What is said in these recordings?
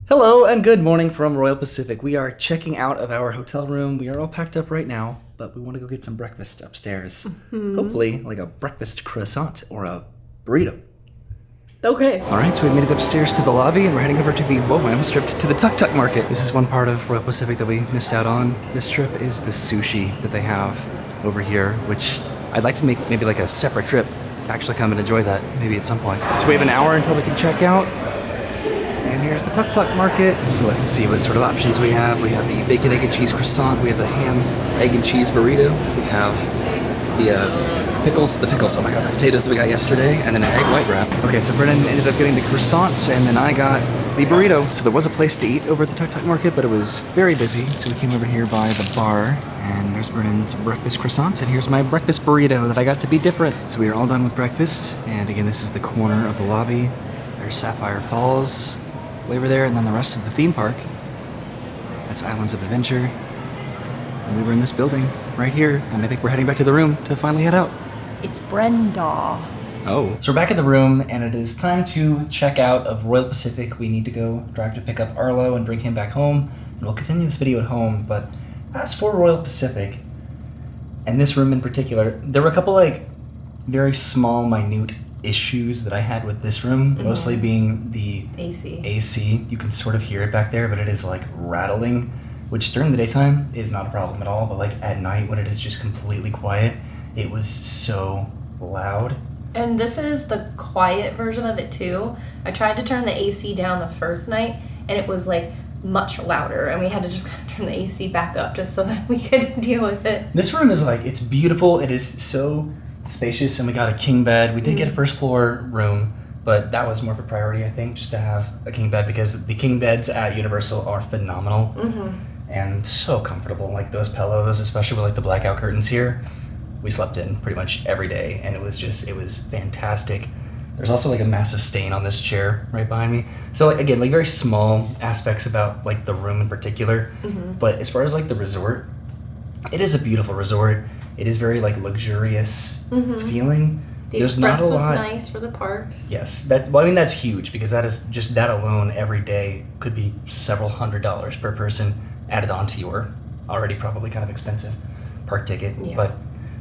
Hello and good morning from Royal Pacific. We are checking out of our hotel room. We are all packed up right now, but we want to go get some breakfast upstairs. Hopefully, like a breakfast croissant or a burrito. Okay. All right, so we made it upstairs to the lobby, and we're heading over to the to the Tuk Tuk Market. This is one part of Royal Pacific that we missed out on. This trip is the sushi that they have over here, which I'd like to make maybe like a separate trip to actually come and enjoy that maybe at some point. So we have an hour until we can check out. And here's the Tuk Tuk Market. So let's see what sort of options we have. We have the bacon, egg, and cheese croissant. We have the ham, egg, and cheese burrito. We have the pickles, oh my god, the potatoes that we got yesterday, and then an egg white wrap. Okay, so Brennan ended up getting the croissant, and then I got the burrito. So there was a place to eat over at the Tuk Tuk Market, but it was very busy. So we came over here by the bar, and there's Brennan's breakfast croissant, and here's my breakfast burrito that I got to be different. So we are all done with breakfast, and again, this is the corner of the lobby. There's Sapphire Falls way over there, and then the rest of the theme park. That's Islands of Adventure. And we were in this building right here, and I think we're heading back to the room to finally head out. It's Brenda. Oh. So we're back in the room, and it is time to check out of Royal Pacific. We need to go drive to pick up Arlo and bring him back home, and we'll continue this video at home. But as for Royal Pacific, and this room in particular, there were a couple like very small, minute issues that I had with this room, mostly being the AC. You can sort of hear it back there, but it is like rattling, which during the daytime is not a problem at all, but like at night when it is just completely quiet, it was so loud. And this is the quiet version of it too. I tried to turn the AC down the first night, and it was like much louder, and we had to just kind of turn the AC back up just so that we could deal with it. This room is like, it's beautiful. It is so spacious, and we got a king bed. We did get a first floor room, but that was more of a priority, I think, just to have a king bed, because the king beds at Universal are phenomenal and so comfortable. Like those pillows, especially with like the blackout curtains here, we slept in pretty much every day, and it was fantastic. There's also like a massive stain on this chair right behind me. So like, again, like very small aspects about like the room in particular, but as far as like the resort, it is a beautiful resort. It is very like luxurious feeling. The express was nice for the parks. Yes, that's huge, because that is just that alone every day could be several $100s per person added on to your already probably kind of expensive park ticket. Yeah. But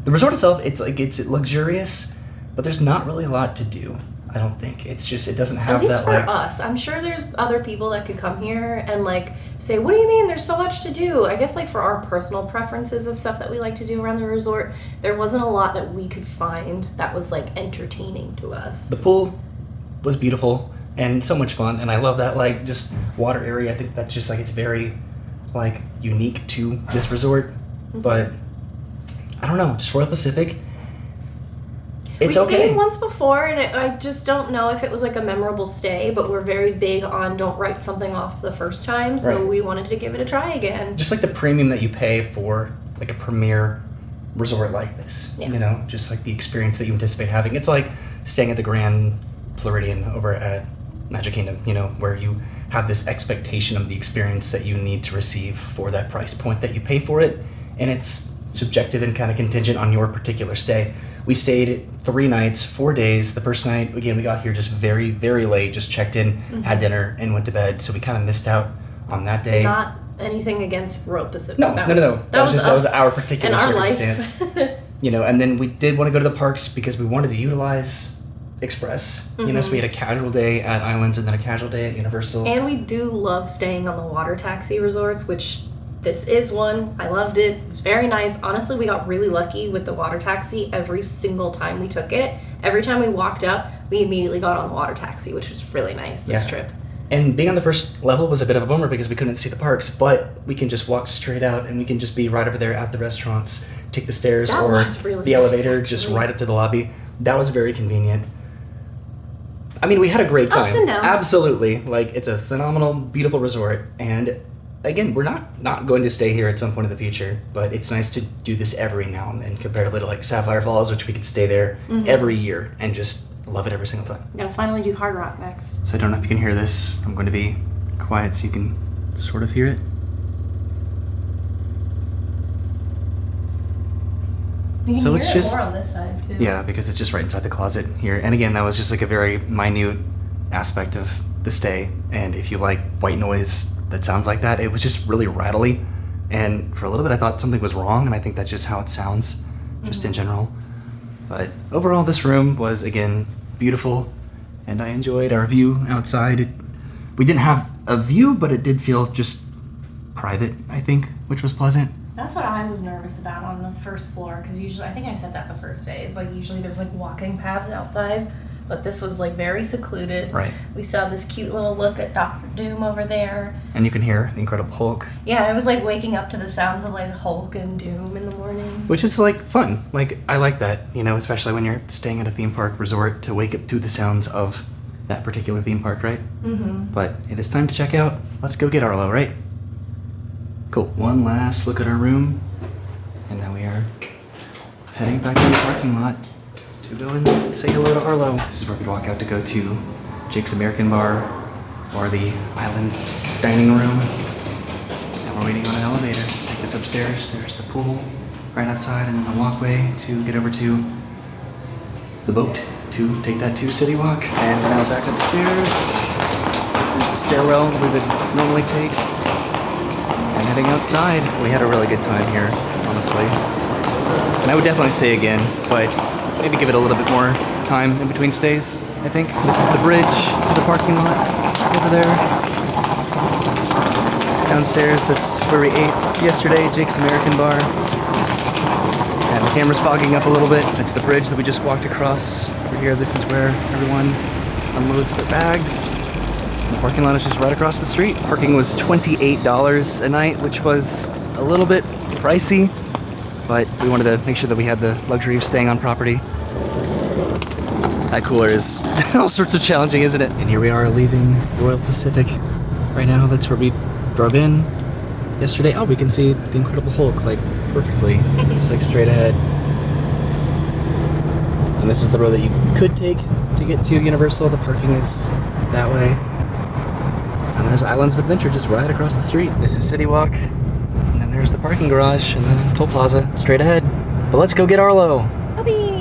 the resort itself, it's luxurious, but there's not really a lot to do. I don't think. It's just, it doesn't have that. At least for us. I'm sure there's other people that could come here and like say, what do you mean there's so much to do? I guess like for our personal preferences of stuff that we like to do around the resort, there wasn't a lot that we could find that was like entertaining to us. The pool was beautiful and so much fun, and I love that like just water area. I think that's just like, it's very like unique to this resort. But I don't know, just Royal Pacific, it's okay. We stayed once before, and I just don't know if it was like a memorable stay, but we're very big on don't write something off the first time, so we wanted to give it a try again. Just like the premium that you pay for like a premier resort like this, you know, just like the experience that you anticipate having. It's like staying at the Grand Floridian over at Magic Kingdom, you know, where you have this expectation of the experience that you need to receive for that price point that you pay for it, and it's subjective and kind of contingent on your particular stay. We stayed 3 nights, 4 days. The first night, again, we got here just very, very late, just checked in, had dinner, and went to bed. So we kind of missed out on that day. Not anything against Royal Pacific. No. That was our particular circumstance. You know, and then we did want to go to the parks because we wanted to utilize Express. You know, so we had a casual day at Islands and then a casual day at Universal. And we do love staying on the water taxi resorts, which this is one. I loved it. It was very nice. Honestly, we got really lucky with the water taxi every single time we took it. Every time we walked up, we immediately got on the water taxi, which was really nice this trip. And being on the first level was a bit of a bummer because we couldn't see the parks, but we can just walk straight out and we can just be right over there at the restaurants, take the stairs the elevator just right up to the lobby. That was very convenient. I mean, we had a great time. Ups and downs. Absolutely. Like, it's a phenomenal, beautiful resort, and again, we're not going to stay here at some point in the future, but it's nice to do this every now and then, comparatively to like Sapphire Falls, which we could stay there every year and just love it every single time. I'm gonna finally do Hard Rock next. So I don't know if you can hear this. I'm going to be quiet so you can sort of hear it. You can so hear it's it just more on this side too. Yeah, because it's just right inside the closet here. And again, that was just like a very minute aspect of the stay. And if you like white noise that sounds like that, it was just really rattly. And for a little bit, I thought something was wrong, and I think that's just how it sounds, just in general. But overall, this room was, again, beautiful, and I enjoyed our view outside. We didn't have a view, but it did feel just private, I think, which was pleasant. That's what I was nervous about on the first floor, because usually, I think I said that the first day, is like usually there's like walking paths outside, but this was like very secluded. Right. We saw this cute little look at Dr. Doom over there. And you can hear the Incredible Hulk. Yeah, I was like waking up to the sounds of like Hulk and Doom in the morning. Which is like fun. Like, I like that, you know, especially when you're staying at a theme park resort, to wake up to the sounds of that particular theme park, right? Mm-hmm. But it is time to check out. Let's go get Arlo, right? Cool. One last look at our room. And now we are heading back to the parking lot to go and say hello to Arlo. This is where we walk out to go to Jake's American Bar, or the Island's dining room. And we're waiting on an elevator to take us upstairs. There's the pool right outside, and then the walkway to get over to the boat to take that to City Walk. And now back upstairs. There's the stairwell we would normally take. And heading outside. We had a really good time here, honestly. And I would definitely stay again, but maybe give it a little bit more time in between stays, I think. This is the bridge to the parking lot over there. Downstairs, that's where we ate yesterday, Jake's American Bar. And the camera's fogging up a little bit. It's the bridge that we just walked across. Over here, this is where everyone unloads their bags. And the parking lot is just right across the street. Parking was $28 a night, which was a little bit pricey, but we wanted to make sure that we had the luxury of staying on property. That cooler is all sorts of challenging, isn't it? And here we are leaving Royal Pacific right now. That's where we drove in yesterday. Oh, we can see the Incredible Hulk, like, perfectly. Just like straight ahead. And this is the road that you could take to get to Universal. The parking is that way. And there's Islands of Adventure just right across the street. This is City Walk. And then there's the parking garage and the toll plaza straight ahead. But let's go get Arlo. Whoopee!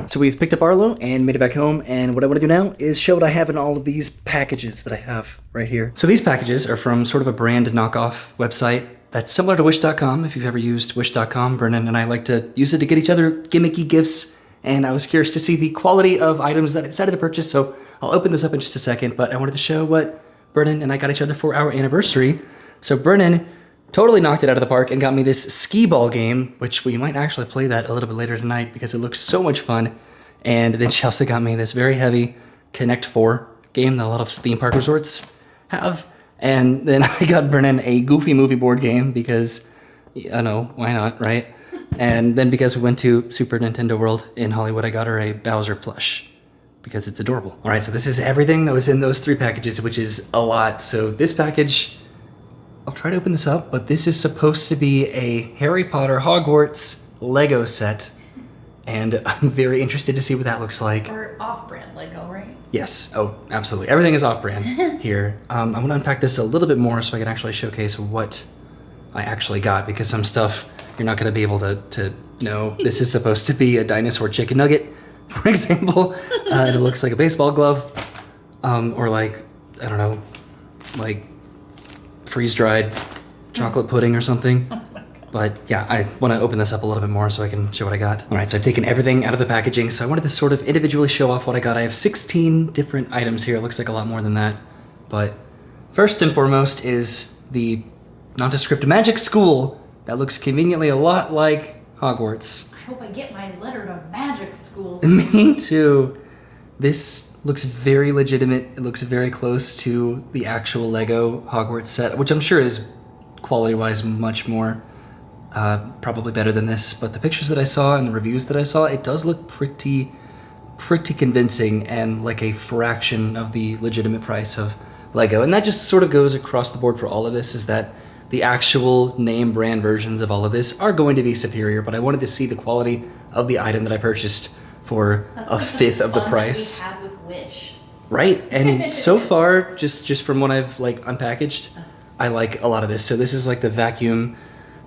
So we've picked up Arlo and made it back home, and what I want to do now is show what I have in all of these packages that I have right here. So these packages are from sort of a brand knockoff website that's similar to Wish.com. If you've ever used Wish.com, Brennan and I like to use it to get each other gimmicky gifts, and I was curious to see the quality of items that I decided to purchase, so I'll open this up in just a second, but I wanted to show what Brennan and I got each other for our anniversary. So Brennan totally knocked it out of the park and got me this skee ball game, which we might actually play that a little bit later tonight because it looks so much fun. And then she also got me this very heavy Connect 4 game that a lot of theme park resorts have. And then I got Brennan a Goofy movie board game because, I know, why not, right? And then because we went to Super Nintendo World in Hollywood, I got her a Bowser plush because it's adorable. All right, so this is everything that was in those 3 packages, which is a lot. So this package, I'll try to open this up, but this is supposed to be a Harry Potter Hogwarts Lego set. And I'm very interested to see what that looks like. Or off-brand Lego, right? Yes. Oh, absolutely. Everything is off-brand here. I'm going to unpack this a little bit more so I can actually showcase what I actually got, because some stuff you're not going to be able to know. This is supposed to be a dinosaur chicken nugget, for example. And it looks like a baseball glove, or like, I don't know, like freeze-dried chocolate pudding or something. But yeah, I want to open this up a little bit more so I can show what I got. All right, so I've taken everything out of the packaging. So I wanted to sort of individually show off what I got. I have 16 different items here. It looks like a lot more than that. But first and foremost is the nondescript magic school that looks conveniently a lot like Hogwarts. I hope I get my letter to magic schools. Me too. This looks very legitimate. It looks very close to the actual Lego Hogwarts set, which I'm sure is quality-wise much more probably better than this, but the pictures that I saw and the reviews that I saw, it does look pretty convincing and like a fraction of the legitimate price of Lego. And that just sort of goes across the board for all of this, is that the actual name brand versions of all of this are going to be superior, but I wanted to see the quality of the item that I purchased for a fifth of the price. That we had with Wish. Right, and so far, just from what I've like unpackaged, I like a lot of this. So this is like the vacuum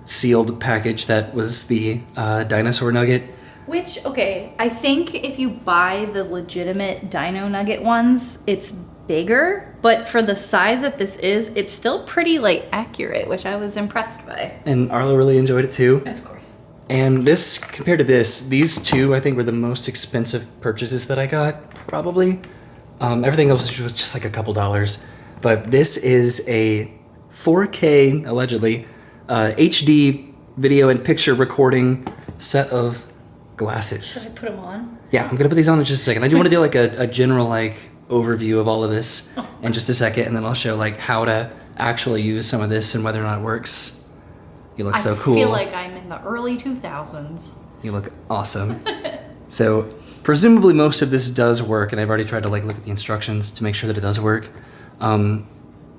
sealed package that was the dinosaur nugget. Which, okay, I think if you buy the legitimate Dino Nugget ones, it's bigger, but for the size that this is, it's still pretty like accurate, which I was impressed by. And Arlo really enjoyed it too. Of course. And this, compared to this, these two I think were the most expensive purchases that I got, probably. Everything else was just like a couple dollars. But this is a 4K, allegedly, HD video and picture recording set of glasses. Should I put them on? Yeah, I'm gonna put these on in just a second. I do want to do like a general like overview of all of this in just a second, and then I'll show like how to actually use some of this and whether or not it works. You look so cool. I feel like I'm in the early 2000s. You look awesome. So presumably most of this does work, and I've already tried to like look at the instructions to make sure that it does work.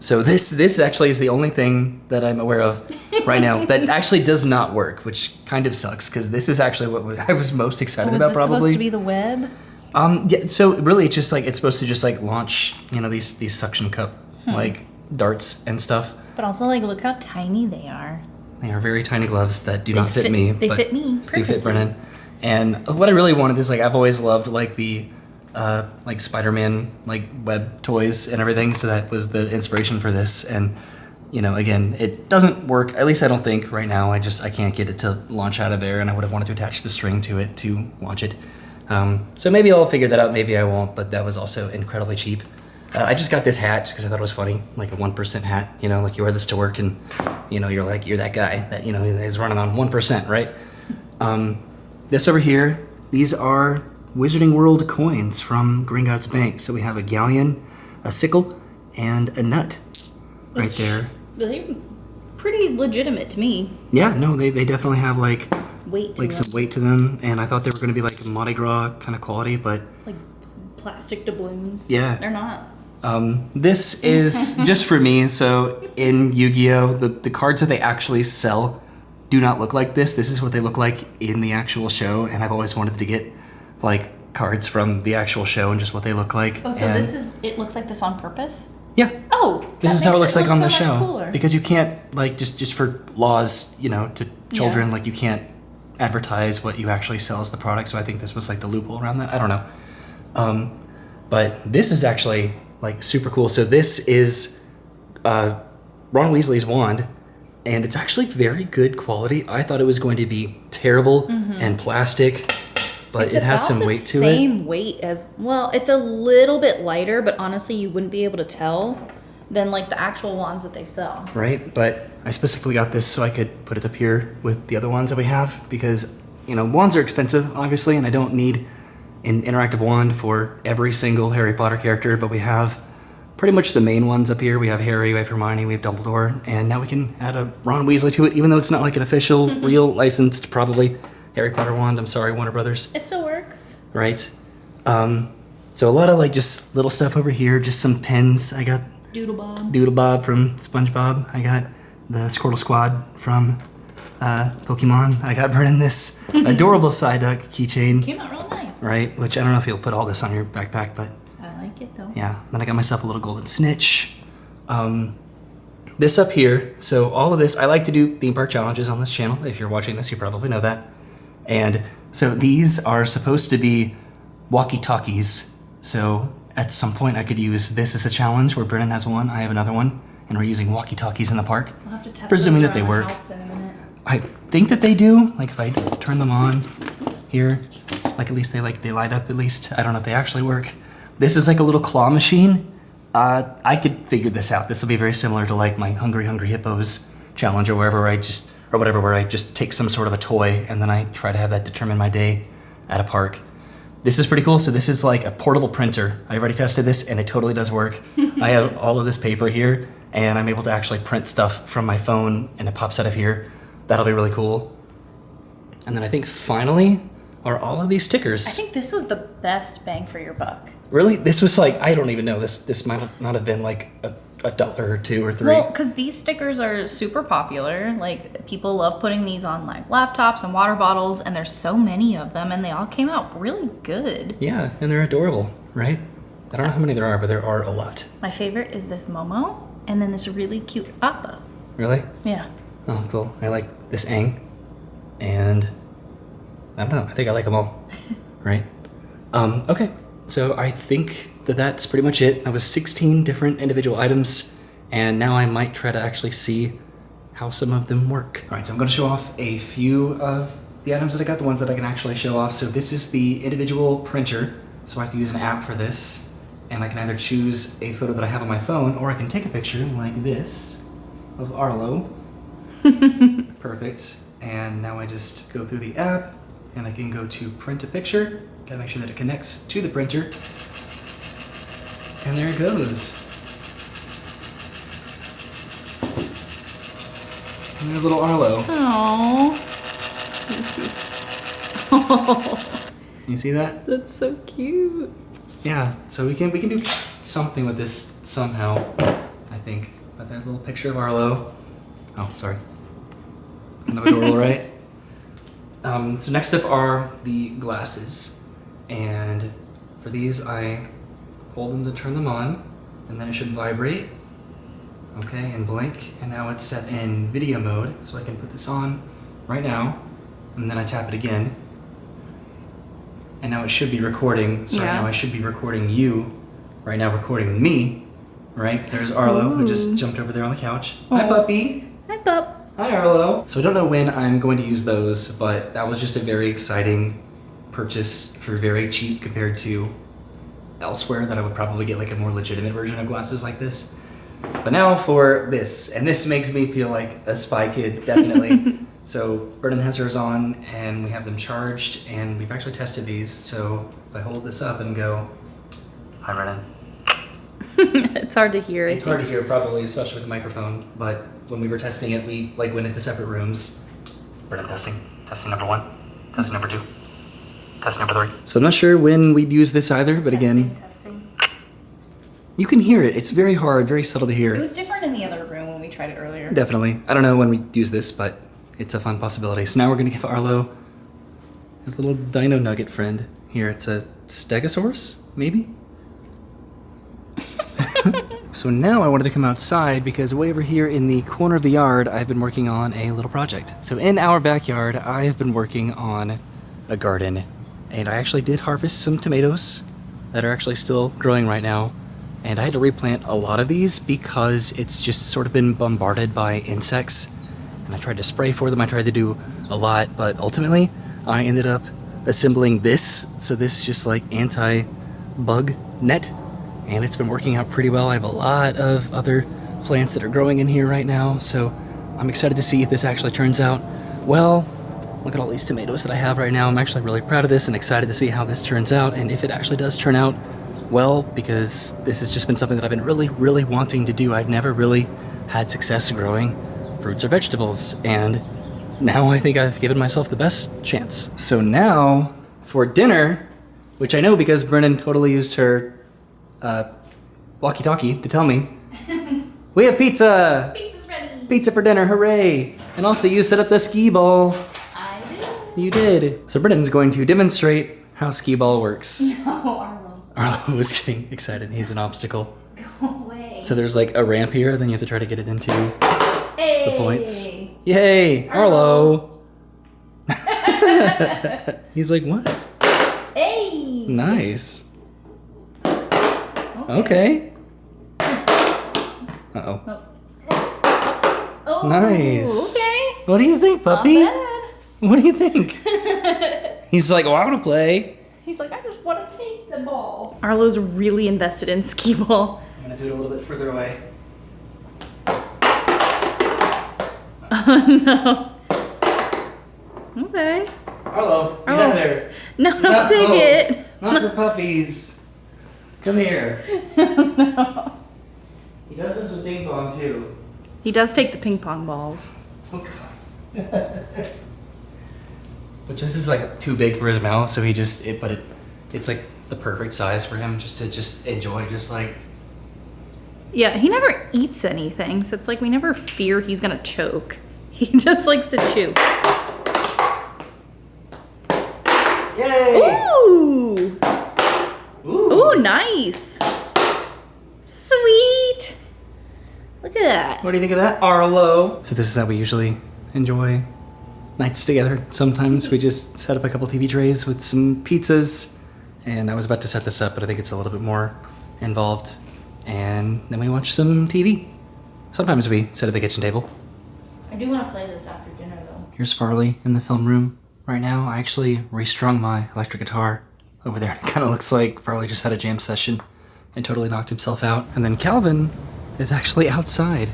So this actually is the only thing that I'm aware of right now that actually does not work, which kind of sucks because this is actually what I was most excited about. Probably supposed to be the web? Yeah. So really, it's just like it's supposed to just like launch, you know, these suction cup like darts and stuff. But also, like, look how tiny they are. They are very tiny gloves that do not fit me. They but fit me perfectly. Do fit Brennan. And what I really wanted is like I've always loved like the like Spider-Man like web toys and everything, so that was the inspiration for this. And you know, again, it doesn't work, at least I don't think right now. I can't get it to launch out of there, and I would have wanted to attach the string to it to launch it. So maybe I'll figure that out, maybe I won't, but that was also incredibly cheap. I just got this hat just because I thought it was funny, like a 1% hat, you know, like you wear this to work and, you know, you're that guy that, you know, is running on 1%, right? This over here, these are Wizarding World coins from Gringotts Bank. So we have a galleon, a sickle, and a nut right there. They're pretty legitimate to me. Yeah, no, they definitely have like Weight to like them. some weight to them, and I thought they were going to be like a Mardi Gras kind of quality, but Like plastic doubloons. Yeah. They're not. This is just for me. So in Yu-Gi-Oh, the cards that they actually sell do not look like this. This is what they look like in the actual show, and I've always wanted to get like cards from the actual show and just what they look like. Oh, so and it looks like this on purpose? Yeah. Oh, This is how it looks like on the so much show. cooler. Because you can't like just for laws, you know, to children, Yeah. like you can't advertise what you actually sell as the product. So I think this was like the loophole around that. I don't know. But this is actually like super cool. So this is Ron Weasley's wand, and it's actually very good quality. I thought it was going to be terrible and plastic, but It's it has some about weight to the it. same weight as, well, it's a little bit lighter, but honestly, you wouldn't be able to tell than like the actual wands that they sell. Right, but I specifically got this so I could put it up here with the other ones that we have because, you know, wands are expensive, obviously, and I don't need an interactive wand for every single Harry Potter character, but we have pretty much the main ones up here. We have Harry, we have Hermione, we have Dumbledore, and now we can add a Ron Weasley to it, even though it's not like an official, real, licensed, probably Harry Potter wand. I'm sorry, Warner Brothers. It still works. Right? So a lot of like just little stuff over here, just some pens. I got Doodle Bob from SpongeBob. I got the Squirtle Squad from Pokemon. I got Brennan this adorable Psyduck keychain, Came out real nice. right? Which I don't know if you'll put all this on your backpack, but I like it though. yeah. Then I got myself a little golden snitch. This up here, so all of this, I like to do theme park challenges on this channel. If you're watching this, you probably know that. And so these are supposed to be walkie-talkies. So at some point I could use this as a challenge where Brennan has one, I have another one, and we're using walkie-talkies in the park. We'll have to test Presuming those that they around the work. house in a minute. I think that they do. Like if I turn them on here, like at least they light up at least. I don't know if they actually work. This is like a little claw machine. I could figure this out. This will be very similar to like my Hungry Hippos challenge or wherever where I just take some sort of a toy and then I try to have that determine my day at a park. This is pretty cool. So this is like a portable printer. I already tested this and it totally does work. I have all of this paper here and I'm able to actually print stuff from my phone and it pops out of here. That'll be really cool. And then I think finally are all of these stickers. I think this was the best bang for your buck. Really? This was like, I don't even know. This might not have been like a dollar or two or three. Well, because these stickers are super popular. Like, people love putting these on like laptops and water bottles, and there's so many of them, and they all came out really good. Yeah, and they're adorable, right? I don't know how many there are, but there are a lot. My favorite is this Momo, and then this really cute Appa. Really? Yeah. Oh, cool. I like this Aang, and I don't know. I think I like them all, right? Okay. So I think that's pretty much it. That was 16 different individual items, and now I might try to actually see how some of them work. All right, so I'm gonna show off a few of the items that I got, the ones that I can actually show off. So this is the individual printer, so I have to use an app for this, and I can either choose a photo that I have on my phone, or I can take a picture like this of Arlo. Perfect. And now I just go through the app, and I can go to print a picture. Gotta make sure that it connects to the printer. And there it goes. And there's little Arlo. Oh. You see that? That's so cute. Yeah, so we can do something with this somehow, I think. But there's a little picture of Arlo. Oh, sorry. Kind of adorable, right? So next up are the glasses. And for these, I hold them to turn them on, and then it should vibrate. Okay, and blink. And now it's set in video mode, so I can put this on right now. And then I tap it again. And now it should be recording. So right now I should be recording you. Right now recording me. Right? There's Arlo, who just jumped over there on the couch. Hi, puppy. Hi, pup. Hi, Arlo. So I don't know when I'm going to use those, but that was just a very exciting purchase for very cheap compared to elsewhere that I would probably get like a more legitimate version of glasses like this. But now for this, and this makes me feel like a spy kid, definitely. So Brennan has hers on, and we have them charged, and we've actually tested these. So if I hold this up and go, hi, Brennan. It's hard to hear. It's hard to hear, probably, especially with the microphone. But when we were testing it, we like went into separate rooms. Brennan testing. Testing number 1. Testing number 2. Testing number 3. So I'm not sure when we'd use this either, but again, you can hear it. It's very hard, very subtle to hear. It was different in the other room when we tried it earlier. Definitely. I don't know when we use this, but it's a fun possibility. So now we're gonna give Arlo his little dino nugget friend. Here, it's a Stegosaurus, maybe? So now I wanted to come outside because way over here in the corner of the yard, I've been working on a little project. So in our backyard, I have been working on a garden, and I actually did harvest some tomatoes that are actually still growing right now. And I had to replant a lot of these because it's just sort of been bombarded by insects. And I tried to spray for them, I tried to do a lot, but ultimately I ended up assembling this. So this is just like anti-bug net, and it's been working out pretty well. I have a lot of other plants that are growing in here right now, so I'm excited to see if this actually turns out well. Look at all these tomatoes that I have right now. I'm actually really proud of this and excited to see how this turns out, and if it actually does turn out well, because this has just been something that I've been really wanting to do. I've never really had success growing fruits or vegetables, and now I think I've given myself the best chance. So now, for dinner, which I know because Brennan totally used her walkie-talkie to tell me, we have pizza! Pizza's ready! Pizza for dinner, hooray! And also you set up the skee ball. I did. You did. So Brennan's going to demonstrate how skee ball works. No, Arlo. Arlo was getting excited. He's an obstacle. Go away. So there's like a ramp here, then you have to try to get it into Hey. the points. Yay, Arlo! He's like, what? Hey. Nice. Okay. Uh-oh. Oh, Nice. Okay. What do you think, puppy? Not bad. What do you think? He's like, oh, I want to play. He's like, I just want to take the ball. Arlo's really invested in skee ball. I'm going to do it a little bit further away. Oh no. Okay. Arlo, get out of there. No, don't take it. Not for puppies. Come here. No. He does this with ping pong too. He does take the ping pong balls. Oh god. But this is like too big for his mouth, so he just it's like the perfect size for him just to enjoy, just like. Yeah, he never eats anything, so it's like we never fear he's gonna choke. He just likes to chew. Yay! Ooh! Ooh, nice! Sweet! Look at that. What do you think of that, Arlo? So this is how we usually enjoy nights together. Sometimes we just set up a couple TV trays with some pizzas, and I was about to set this up, but I think it's a little bit more involved, and then we watch some TV. Sometimes we sit at the kitchen table. I do want to play this after dinner, though. Here's Farley in the film room. Right now, I actually restrung my electric guitar over there. It kind of looks like Farley just had a jam session and totally knocked himself out. And then Calvin is actually outside.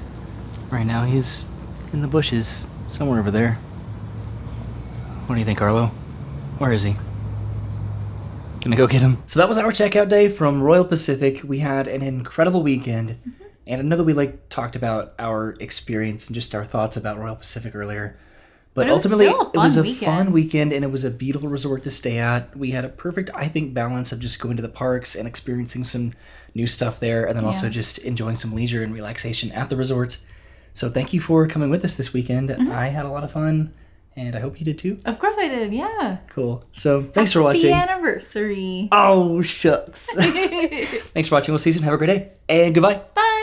Right now, he's in the bushes somewhere over there. What do you think, Arlo? Where is he? Gonna go get him. So that was our checkout day from Royal Pacific. We had an incredible weekend. And I know that we talked about our experience and just our thoughts about Royal Pacific earlier. But ultimately, it was a fun weekend, and it was a beautiful resort to stay at. We had a perfect, I think, balance of just going to the parks and experiencing some new stuff there, and then also just enjoying some leisure and relaxation at the resorts. So thank you for coming with us this weekend. I had a lot of fun, and I hope you did too. Of course I did, yeah. Cool. So thanks for watching. Happy anniversary. Oh, shucks. Thanks for watching. We'll see you soon. Have a great day, and goodbye. Bye.